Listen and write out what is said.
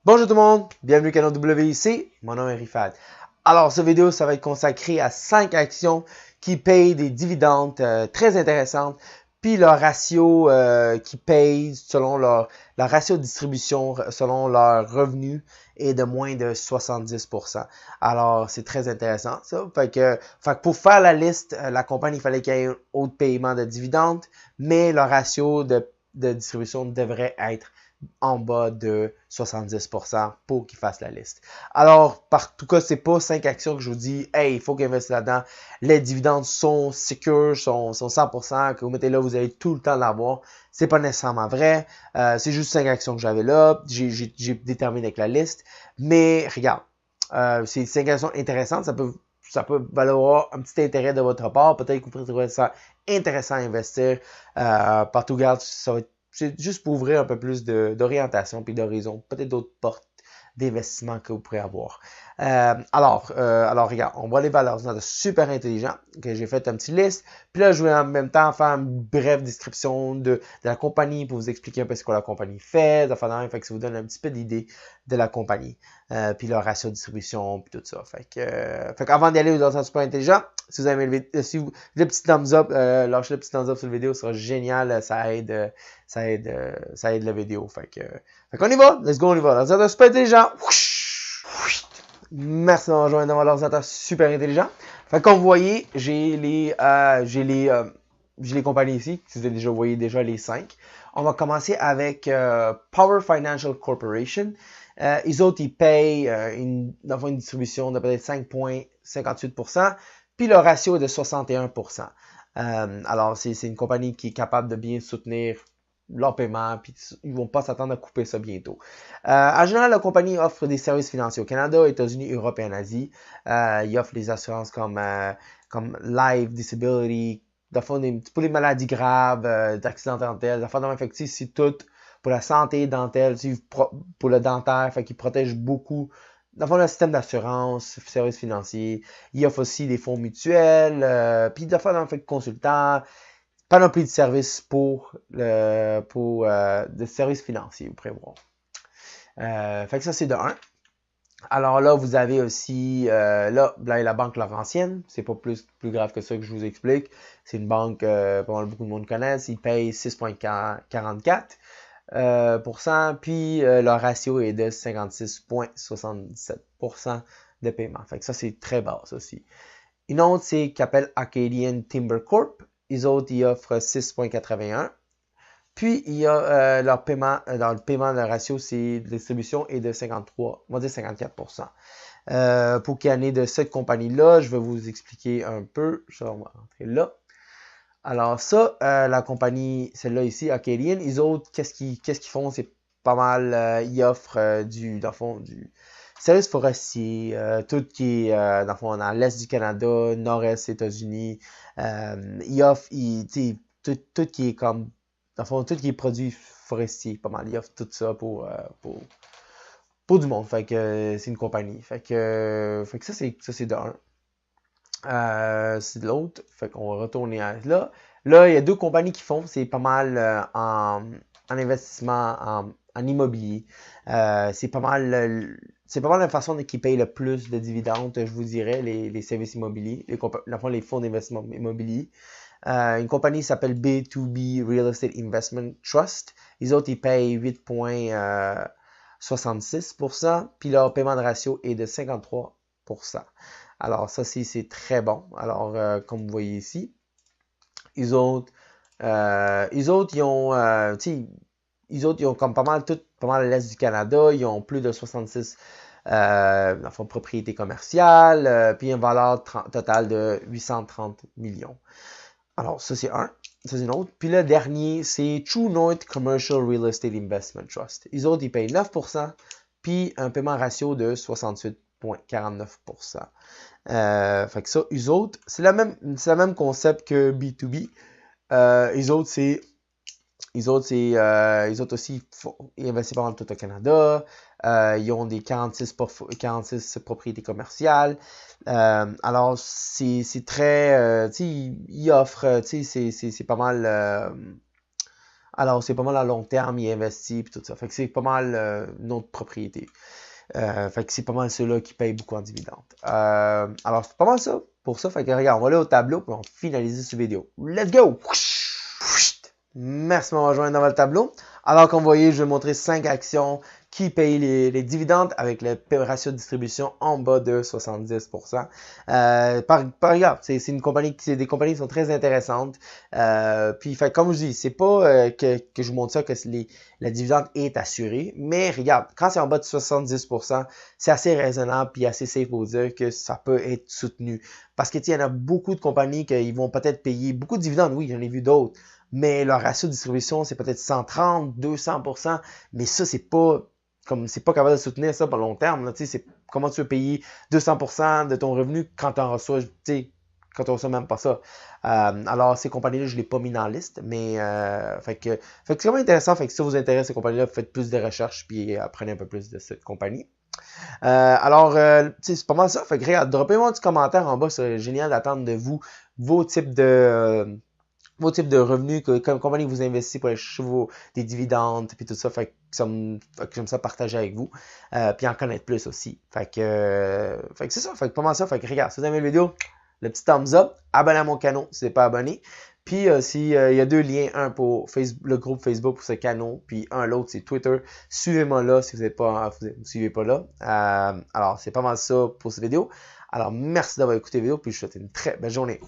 Bonjour tout le monde, bienvenue au canal WIC, mon nom est Rifat. Alors, cette vidéo, ça va être consacré à 5 actions qui payent des dividendes très intéressantes, puis leur ratio qui paye selon leur ratio de distribution, selon leurs revenus, est de moins de 70%. Alors, c'est très intéressant ça. Fait que pour faire la liste, la compagnie, il fallait qu'il y ait un haut paiement de dividendes, mais le ratio de distribution devrait être en bas de 70% pour qu'ils fassent la liste. Alors, par tout cas, c'est pas 5 actions que je vous dis, hey, il faut qu'ils investissent là-dedans. Les dividendes sont secures, sont 100%, que vous mettez là, vous allez tout le temps l'avoir. C'est pas nécessairement vrai. C'est juste 5 actions que j'avais là. J'ai déterminé avec la liste. Mais regarde, c'est 5 actions intéressantes. Ça peut valoir un petit intérêt de votre part. Peut-être que vous trouverez ça intéressant à investir. Partout, regarde, ça va être c'est juste pour ouvrir un peu plus d'orientation puis d'horizon, peut-être d'autres portes d'investissement que vous pourrez avoir. Alors, regarde, on voit les valeurs de super intelligent que j'ai fait une petite liste. Puis là, je vais en même temps faire une brève description de la compagnie pour vous expliquer un peu ce que la compagnie fait, fait que ça vous donne un petit peu d'idée de la compagnie. Puis leur ratio de distribution, puis tout ça. Fait qu'avant d'y aller aux autres super intelligents, si vous avez aimé le petit thumbs up, lâchez le petit thumbs up sur la vidéo, ce sera génial, ça aide la vidéo. Fait qu'on y va, let's go, on y va. L'ordinateur super intelligent. Merci de me rejoindre dans l'ordinateur super intelligent. Fait comme vous voyez, j'ai les compagnies ici, si vous avez déjà voyez déjà les 5. On va commencer avec Power Financial Corporation. Les autres, ils payent une distribution de peut-être 5,58%, puis le ratio est de 61%. Alors, c'est une compagnie qui est capable de bien soutenir leur paiement, puis ils vont pas s'attendre à couper ça bientôt. En général, la compagnie offre des services financiers au Canada, États-Unis, Europe et en Asie. Ils offrent des assurances comme Life, Disability, pour les maladies graves, d'accidents dentaires, d'affaires de effectifs, c'est tout pour la santé dentaire, pour le dentaire, fait qu'ils protègent beaucoup. Dans le système d'assurance, services financiers, ils offrent aussi des fonds mutuels, puis d'affaires dans le fait consultant, panoplie de services pour des services financiers, vous prévoir. Fait que ça, c'est de 1. Alors là, vous avez aussi la Banque Laurentienne. C'est pas plus grave que ça que je vous explique. C'est une banque pas mal beaucoup de monde connaissent. Ils payent 6,44%. Puis leur ratio est de 56,77% de paiement. Fait que ça, c'est très bas aussi. Une autre, c'est qu'appelle Acadian Timber Corp. Les autres, ils offrent 6,81. Puis, il y a leur paiement, dans le paiement de la ratio, c'est distribution est de 53, on va dire 54%. Pour qu'il y en ait de cette compagnie-là, je vais vous expliquer un peu. Je vais rentrer là. Alors ça, la compagnie, celle-là ici, Acadian, les autres, qu'est-ce qu'ils font? C'est pas mal, ils offrent dans le fond, du service forestier, tout qui est, dans le fond, dans l'Est du Canada, Nord-Est des États-Unis. Ils offrent, tout qui est comme, dans le fond, tout qui est produit forestier, pas mal. Ils offrent tout ça pour du monde. Fait que c'est une compagnie. Fait que ça, c'est d'un. C'est de l'autre. Fait qu'on va retourner à là. Là, il y a 2 compagnies qui font. C'est pas mal en investissement en immobilier. C'est pas mal la façon qui paye le plus de dividendes, je vous dirais, les services immobiliers, les fonds d'investissement immobilier. Une compagnie qui s'appelle B2B Real Estate Investment Trust. Les autres, ils payent 8,66%. Puis leur paiement de ratio est de 53%. Alors, ça, c'est très bon. Alors, comme vous voyez ici, ils ont comme pas mal l'Est du Canada. Ils ont plus de 66 propriétés commerciales, puis une valeur totale de 830 millions. Alors, ça, c'est un. Ça, c'est une autre. Puis le dernier, c'est True North Commercial Real Estate Investment Trust. Les autres, ils payent 9%, puis un paiement ratio de 68,49%. Fait que ça, eux autres, c'est le même concept que B2B. Les autres aussi, ils investissent pas dans tout au Canada. Ils ont des 46 propriétés commerciales. Alors, c'est très, ils offrent, c'est pas mal. Alors, c'est pas mal à long terme, il investit, puis tout ça. Fait que c'est pas mal notre propriété. Fait que c'est pas mal ceux-là qui payent beaucoup en dividendes. Alors, c'est pas mal ça pour ça. Fait que regarde, on va aller au tableau, puis on va finaliser cette vidéo. Let's go! Merci de m'avoir rejoint dans le tableau. Alors, comme vous voyez, je vais montrer 5 actions qui payent les dividendes avec le ratio de distribution en bas de 70%. Par exemple, c'est une compagnie, c'est des compagnies qui sont très intéressantes. Puis, fait, comme je dis, c'est pas que je vous montre ça que la dividende est assurée, mais regarde, quand c'est en bas de 70%, c'est assez raisonnable puis assez safe pour dire que ça peut être soutenu. Parce que il y en a beaucoup de compagnies qui vont peut-être payer beaucoup de dividendes. Oui, j'en ai vu d'autres. Mais leur ratio de distribution, c'est peut-être 130, 200%. Mais ça, c'est pas capable de soutenir ça pour long terme. Là, comment tu veux payer 200% de ton revenu quand tu en reçois, quand tu reçois même pas ça. Alors, ces compagnies-là, je ne l'ai pas mis dans la liste, mais fait que c'est vraiment intéressant. Fait que si ça vous intéresse, ces compagnies-là, faites plus de recherches puis apprenez un peu plus de cette compagnie. C'est pas mal ça. Fait que regarde, droppez-moi un petit commentaire en bas, c'est génial d'attendre de vous vos types de revenus, comme compagnie vous investissez pour les chevaux, des dividendes, puis tout ça, fait que j'aime ça partager avec vous, puis en connaître plus aussi. Fait que c'est ça, fait que pas mal ça, fait que regarde, si vous aimez la vidéo, le petit thumbs up, abonnez à mon canal si vous n'êtes pas abonné, puis il y a 2 liens, un pour le groupe Facebook pour ce canal, puis l'autre c'est Twitter, suivez-moi là si vous ne suivez pas là. Alors c'est pas mal ça pour cette vidéo, alors merci d'avoir écouté la vidéo, puis je vous souhaite une très belle journée.